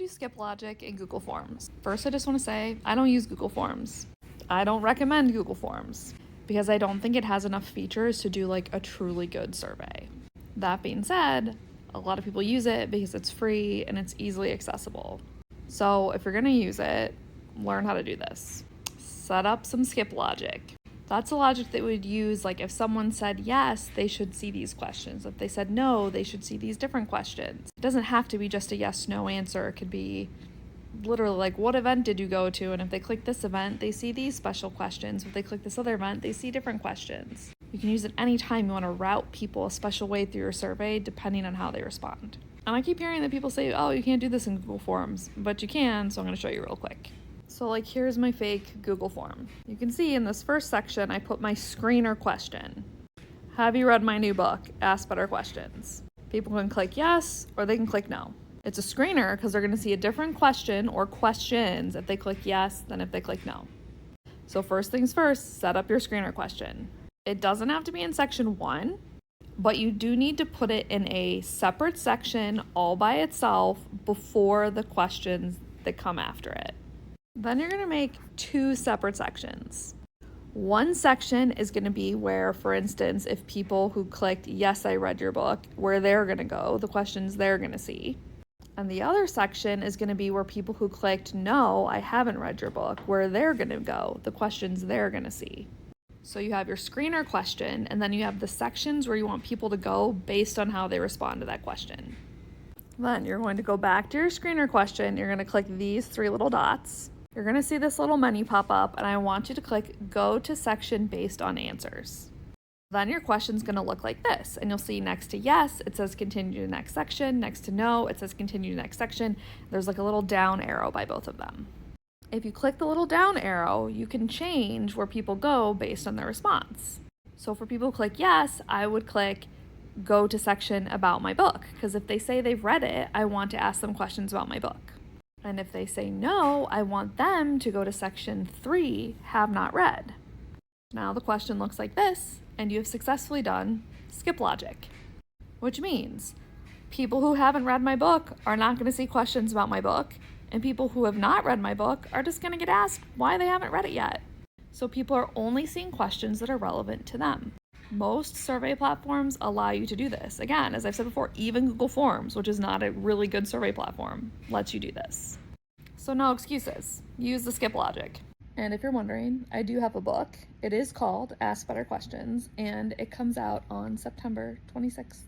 do Skip Logic in Google Forms. First, I just want to say I don't use Google Forms. I don't recommend Google Forms because I don't think it has enough features to do like a truly good survey. That being said, a lot of people use it because it's free and it's easily accessible. So if you're going to use it, learn how to do this. Set up some Skip Logic. That's a logic that we would use like if someone said yes, they should see these questions. If they said no, they should see these different questions. It doesn't have to be just a yes/no answer. It could be literally like, what event did you go to? And if they click this event, they see these special questions. If they click this other event, they see different questions. You can use it anytime you want to route people a special way through your survey depending on how they respond. And I keep hearing that people say, oh, you can't do this in Google Forms, but you can, so I'm going to show you real quick. So like here's my fake Google form. You can see in this first section I put my screener question. Have you read my new book? Ask better questions. People can click yes or they can click no. It's a screener because they're going to see a different question or questions if they click yes than if they click no. So first things first, set up your screener question. It doesn't have to be in section 1, but you do need to put it in a separate section all by itself before the questions that come after it. Then you're going to make 2 separate sections. One section is going to be where, for instance, if people who clicked yes, I read your book, where they're going to go, the questions they're going to see. And the other section is going to be where people who clicked no, I haven't read your book, where they're going to go, the questions they're going to see. So you have your screener question, and then you have the sections where you want people to go based on how they respond to that question. Then you're going to go back to your screener question. You're going to click these 3 little dots. You're going to see this little menu pop up, and I want you to click Go to Section Based on Answers. Then your question's going to look like this, and you'll see next to yes, it says Continue to Next Section. Next to no, it says Continue to Next Section. There's like a little down arrow by both of them. If you click the little down arrow, you can change where people go based on their response. So for people who click yes, I would click Go to Section About My Book, because if they say they've read it, I want to ask them questions about my book. And if they say no, I want them to go to section 3, Have Not Read. Now the question looks like this, and you have successfully done Skip Logic, which means people who haven't read my book are not going to see questions about my book, and people who have not read my book are just going to get asked why they haven't read it yet. So people are only seeing questions that are relevant to them. Most survey platforms allow you to do this. Again, as I've said before, even Google Forms, which is not a really good survey platform, lets you do this. So no excuses. Use the Skip Logic. And if you're wondering, I do have a book. It is called Ask Better Questions, and it comes out on September 26th.